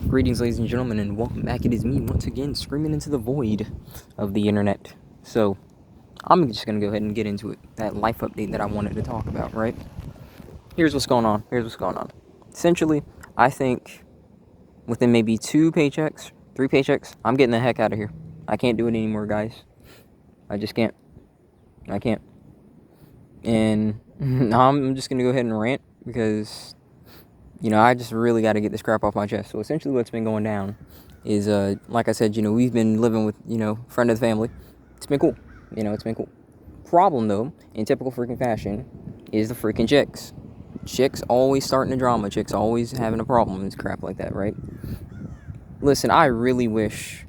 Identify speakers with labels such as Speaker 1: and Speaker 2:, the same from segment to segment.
Speaker 1: Greetings, ladies and gentlemen, and welcome back. It is me once again, screaming into the void of the internet. So, I'm just gonna go ahead and get into it. That life update that I wanted to talk about, right? Here's what's going on. Essentially, I think within maybe 2 paychecks, 3 paychecks, I'm getting the heck out of here. I can't do it anymore, guys. I just can't. I can't. And I'm just gonna go ahead and rant because I just really got to get this crap off my chest. So essentially what's been going down is, like I said, we've been living with, friend of the family. It's been cool. It's been cool. Problem, though, in typical freaking fashion, is the freaking chicks. Chicks always starting a drama. Chicks always having a problem and crap like that, right? Listen, I really wish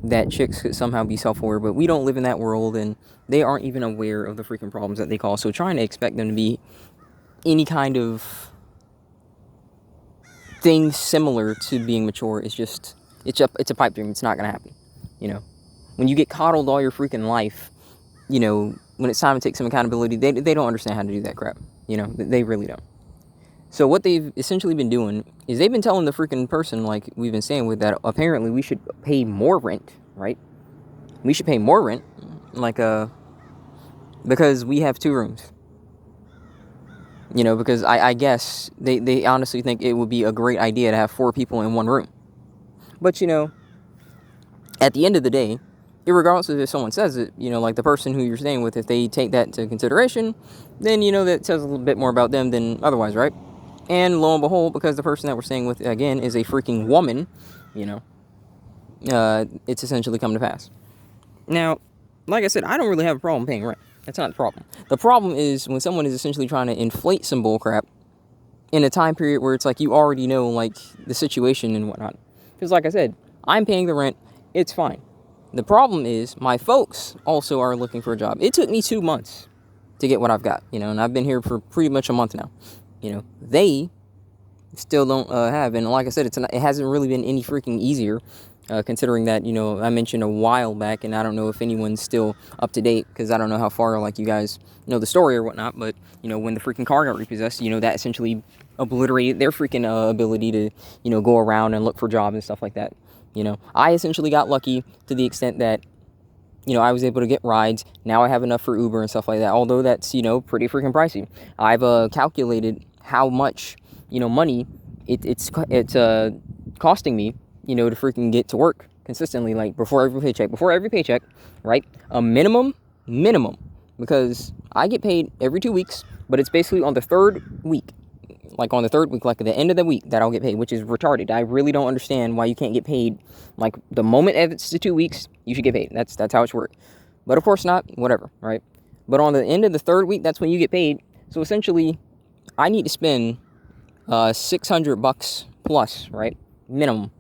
Speaker 1: that chicks could somehow be self-aware, but we don't live in that world, and they aren't even aware of the freaking problems that they cause. So trying to expect them to be any kind of things similar to being mature is just it's a pipe dream. It's not gonna happen. When you get coddled all your freaking life, when it's time to take some accountability, they don't understand how to do that crap. They really don't. So what they've essentially been doing is they've been telling the freaking person, like we've been saying, with that apparently we should pay more rent, right? We should pay more rent, because we have 2 rooms. Because I guess they honestly think it would be a great idea to have 4 people in one room. But, at the end of the day, irregardless of if someone says it, like the person who you're staying with, if they take that into consideration, then, that says a little bit more about them than otherwise, right? And lo and behold, because the person that we're staying with, again, is a freaking woman, it's essentially come to pass. Now, like I said, I don't really have a problem paying rent. That's not the problem. The problem is when someone is essentially trying to inflate some bullcrap in a time period where it's like you already know, like, the situation and whatnot. Because, like I said, I'm paying the rent. It's fine. The problem is my folks also are looking for a job. It took me 2 months to get what I've got, and I've been here for pretty much a month now. They still don't have. And like I said, it hasn't really been any freaking easier. Considering that, I mentioned a while back, and I don't know if anyone's still up to date, because I don't know how far, like, you guys know the story or whatnot, but, when the freaking car got repossessed, that essentially obliterated their freaking ability to, go around and look for jobs and stuff like that. I essentially got lucky to the extent that, I was able to get rides. Now I have enough for Uber and stuff like that, although that's, pretty freaking pricey. I've calculated how much, money it's costing me, to freaking get to work consistently, like before every paycheck, right? A minimum, because I get paid every 2 weeks, but it's basically on the 3rd week, like at the end of the week that I'll get paid, which is retarded. I really don't understand why you can't get paid, like the moment it's the 2 weeks, you should get paid. That's how it's worked. But of course not, whatever, right? But on the end of the 3rd week, that's when you get paid. So essentially, I need to spend $600 plus, right? Minimum.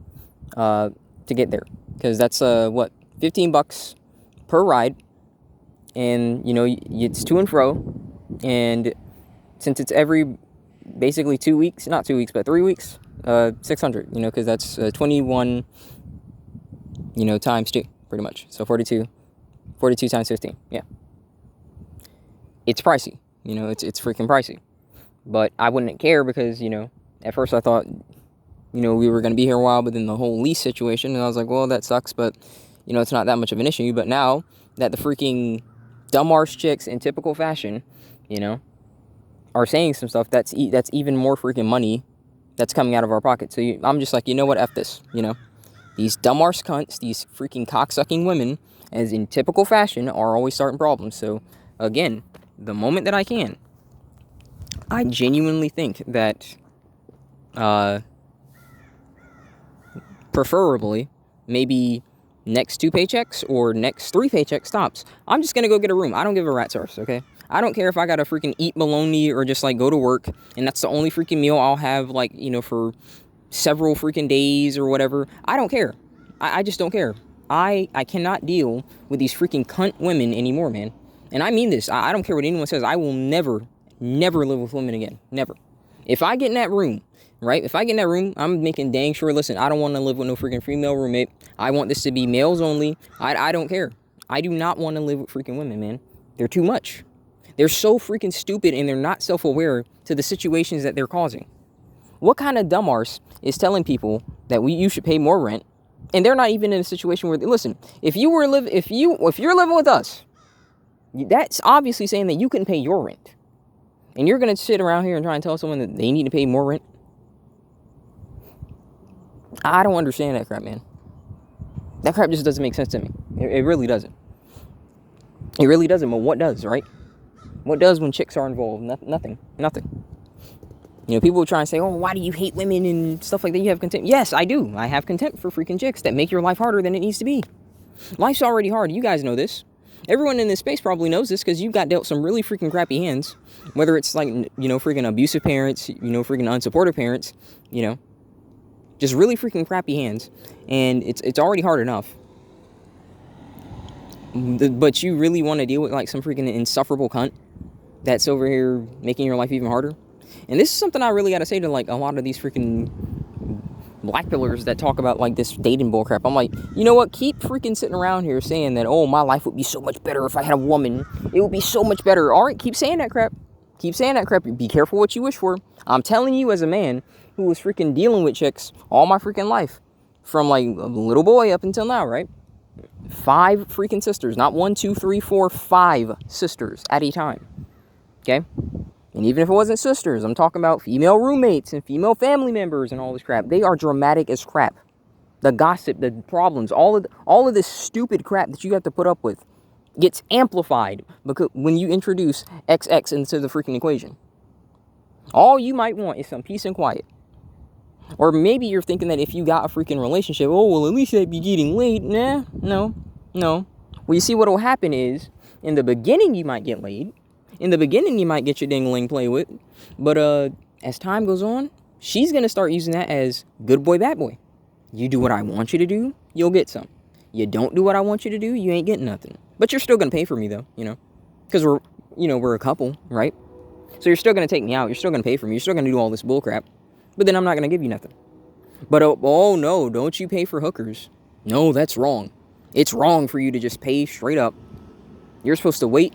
Speaker 1: To get there, because that's $15 per ride, and it's to and fro, and since it's basically 2 weeks, not 2 weeks, but 3 weeks, 600, because that's 21, times 2, pretty much, so 42 times 15, yeah. It's pricey, it's freaking pricey, but I wouldn't care because, at first I thought, we were going to be here a while, but then the whole lease situation, and I was like, well, that sucks, but, it's not that much of an issue. But now that the freaking dumb arse chicks in typical fashion, are saying some stuff, that's even more freaking money that's coming out of our pocket. So I'm just like, what, F this, These dumb arse cunts, these freaking cocksucking women, as in typical fashion, are always starting problems. So, again, the moment that I can, I genuinely think that, preferably, maybe next 2 paychecks or next 3 paychecks stops, I'm just gonna go get a room. I don't give a rat's arse, okay? I don't care if I gotta freaking eat bologna or just, like, go to work, and that's the only freaking meal I'll have, like, for several freaking days or whatever. I don't care. I just don't care. I cannot deal with these freaking cunt women anymore, man. And I mean this. I don't care what anyone says. I will never live with women again. Never. If I get in that room, right? If I get in that room, I'm making dang sure, listen, I don't want to live with no freaking female roommate. I want this to be males only. I don't care. I do not want to live with freaking women, man. They're too much. They're so freaking stupid, and they're not self-aware to the situations that they're causing. What kind of dumb arse is telling people you should pay more rent, and they're not even in a situation where, listen, if you're living with us, that's obviously saying that you can pay your rent. And you're going to sit around here and try and tell someone that they need to pay more rent? I don't understand that crap, man. That crap just doesn't make sense to me. It really doesn't. It really doesn't, but what does, right? What does when chicks are involved? Nothing. You know, people try and say, oh, why do you hate women and stuff like that? You have contempt. Yes, I do. I have contempt for freaking chicks that make your life harder than it needs to be. Life's already hard. You guys know this. Everyone in this space probably knows this because you've got dealt some really freaking crappy hands. Whether it's like, you know, freaking abusive parents, you know, freaking unsupportive parents, you know. Just really freaking crappy hands. And it's already hard enough. But you really want to deal with like some freaking insufferable cunt that's over here making your life even harder? And this is something I really got to say to like a lot of these freaking black pillars that talk about like this dating bull crap. I'm like, you know what? Keep freaking sitting around here saying that, oh, my life would be so much better if I had a woman. It would be so much better. All right, keep saying that crap. Keep saying that crap. Be careful what you wish for. I'm telling you, as a man who was freaking dealing with chicks all my freaking life, from like a little boy up until now, right? 5 freaking sisters, not 1, 2, 3, 4, 5 sisters at a time. Okay? And even if it wasn't sisters, I'm talking about female roommates and female family members and all this crap. They are dramatic as crap. The gossip, the problems, all of this stupid crap that you have to put up with gets amplified because when you introduce XX into the freaking equation. All you might want is some peace and quiet. Or maybe you're thinking that if you got a freaking relationship, oh, well, at least I'd be getting laid. Nah, no. Well, you see what will happen is, in the beginning you might get laid. In the beginning you might get your ding-a-ling play with. But as time goes on, she's going to start using that as good boy, bad boy. You do what I want you to do, you'll get some. You don't do what I want you to do, you ain't getting nothing. But you're still going to pay for me, though, you know. Because we're a couple, right? So you're still going to take me out. You're still going to pay for me. You're still going to do all this bull crap. But then I'm not going to give you nothing. But, oh, no, don't you pay for hookers. No, that's wrong. It's wrong for you to just pay straight up. You're supposed to wait,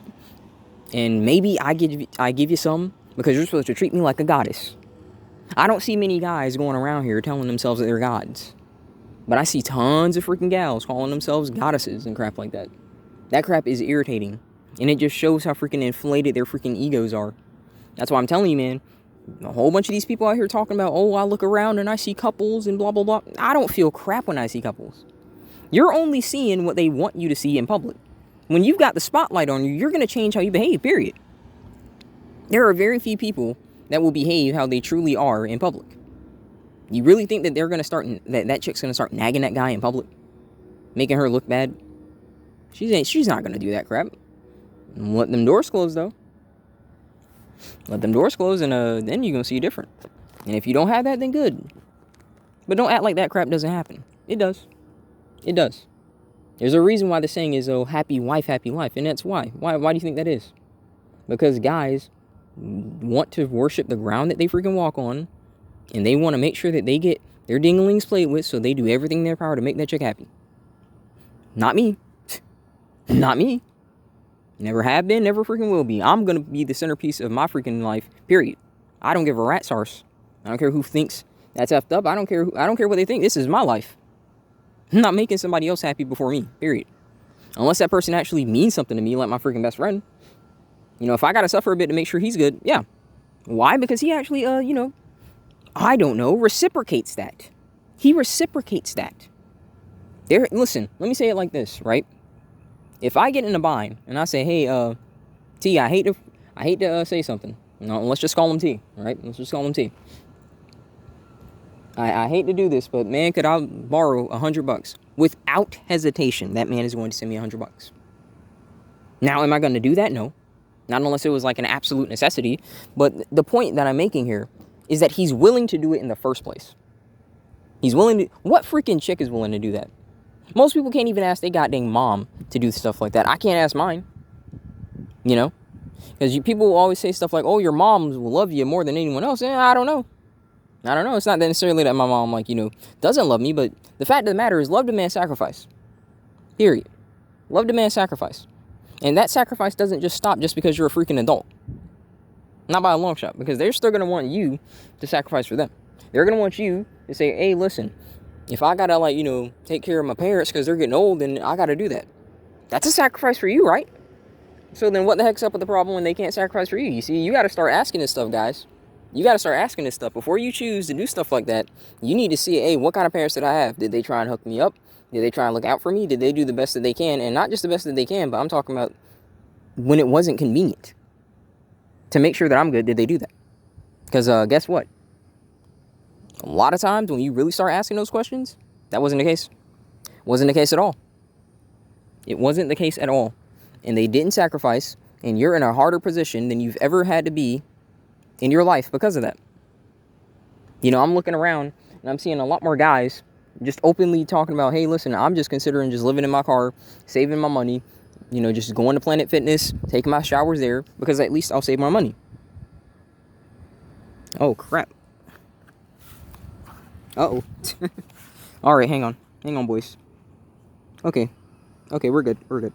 Speaker 1: and maybe I give you some because you're supposed to treat me like a goddess. I don't see many guys going around here telling themselves that they're gods. But I see tons of freaking gals calling themselves goddesses and crap like that. That crap is irritating. And it just shows how freaking inflated their freaking egos are. That's why I'm telling you, man. A whole bunch of these people out here talking about, oh, I look around and I see couples and blah, blah, blah. I don't feel crap when I see couples. You're only seeing what they want you to see in public. When you've got the spotlight on you, you're going to change how you behave, period. There are very few people that will behave how they truly are in public. You really think that they're going to start, that chick's going to start nagging that guy in public? Making her look bad? She's not going to do that crap. Let them doors close, though. Let them doors close, and then you're going to see different. And if you don't have that, then good. But don't act like that crap doesn't happen. It does. It does. There's a reason why the saying is, oh, happy wife, happy life. And that's why. Why do you think that is? Because guys want to worship the ground that they freaking walk on. And they want to make sure that they get their dinglings played with, so they do everything in their power to make that chick happy. Not me. Not me. Never have been, never freaking will be. I'm going to be the centerpiece of my freaking life, period. I don't give a rat's arse. I don't care who thinks that's effed up. I don't care what they think. This is my life. I'm not making somebody else happy before me, period. Unless that person actually means something to me, like my freaking best friend. You know, if I got to suffer a bit to make sure he's good, yeah. Why? Because he actually, I don't know, reciprocates that. He reciprocates that. Listen, let me say it like this, right? If I get in a bind and I say, hey, T, I hate to say something. No, let's just call him T, all right? Let's just call him T. I hate to do this, but man, could I borrow $100? Without hesitation, that man is going to send me $100. Now, am I going to do that? No. Not unless it was like an absolute necessity. But the point that I'm making here is that he's willing to do it in the first place. He's willing to... What freaking chick is willing to do that? Most people can't even ask their goddamn mom to do stuff like that. I can't ask mine. You know? Because people always say stuff like, oh, your mom will love you more than anyone else. I don't know. It's not necessarily that my mom, doesn't love me. But the fact of the matter is, love demands sacrifice. Period. Love demands sacrifice. And that sacrifice doesn't just stop just because you're a freaking adult. Not by a long shot. Because they're still going to want you to sacrifice for them. They're going to want you to say, hey, listen, If I gotta, like, you know, take care of my parents because they're getting old, then I gotta do that. That's a sacrifice for you, right? So then what the heck's up with the problem when they can't sacrifice for you? You see, you gotta start asking this stuff, guys. You gotta start asking this stuff. Before you choose to do stuff like that, you need to see, hey, what kind of parents did I have? Did they try and hook me up? Did they try and look out for me? Did they do the best that they can? And not just the best that they can, but I'm talking about when it wasn't convenient. To make sure that I'm good, did they do that? Because guess what? A lot of times when you really start asking those questions, that wasn't the case. Wasn't the case at all. It wasn't the case at all. And they didn't sacrifice, and you're in a harder position than you've ever had to be in your life because of that. You know, I'm looking around, and I'm seeing a lot more guys just openly talking about, hey, listen, I'm just considering just living in my car, saving my money, you know, just going to Planet Fitness, taking my showers there, because at least I'll save my money. Oh, crap. Uh-oh. All right, hang on. Hang on, boys. Okay. Okay, we're good. We're good.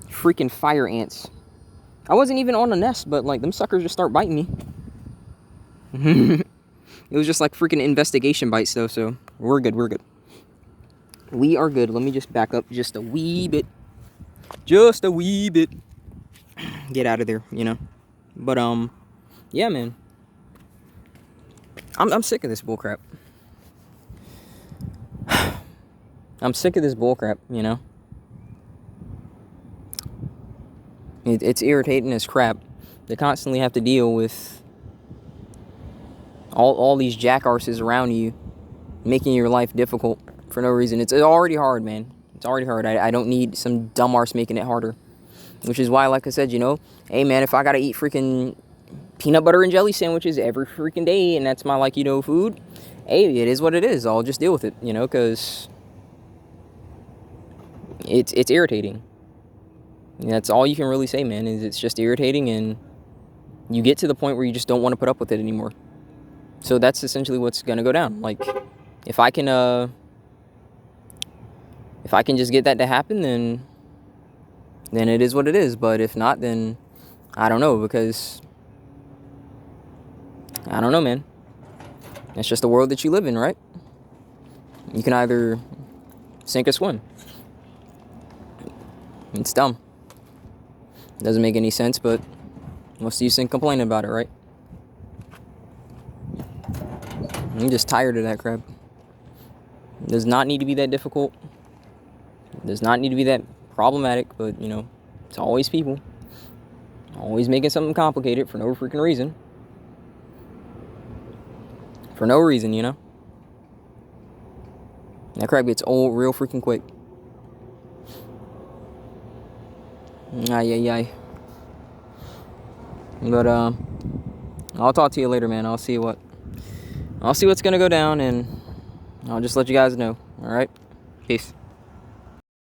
Speaker 1: Freaking fire ants. I wasn't even on a nest, but, like, them suckers just start biting me. It was just, like, freaking investigation bites, though, so we're good. We're good. We are good. Let me just back up just a wee bit. Just a wee bit. Get out of there, you know. But, yeah, man. I'm sick of this bullcrap. I'm sick of this bullcrap, you know. It's irritating as crap to constantly have to deal with all these jackarses around you, making your life difficult for no reason. It's already hard, man. It's already hard. I don't need some dumb arse making it harder. Which is why, like I said, you know, hey, man, if I gotta eat freaking peanut butter and jelly sandwiches every freaking day, and that's my, like, you know, food, hey, it is what it is. I'll just deal with it, you know, because it's irritating. And that's all you can really say, man, is it's just irritating, and you get to the point where you just don't want to put up with it anymore. So that's essentially what's gonna go down. Like, if I can just get that to happen, then it is what it is. But if not, then I don't know, because I don't know, man. It's just the world that you live in, right? You can either sink or swim. It's dumb. It doesn't make any sense, but what's the use in complaining about it, right? I'm just tired of that crap. It does not need to be that difficult. It does not need to be that problematic, but, you know, it's always people. Always making something complicated for no freaking reason. For no reason, you know? That crap gets old real freaking quick. Ay. But, I'll talk to you later, man. I'll see what's gonna go down, and I'll just let you guys know. Alright? Peace.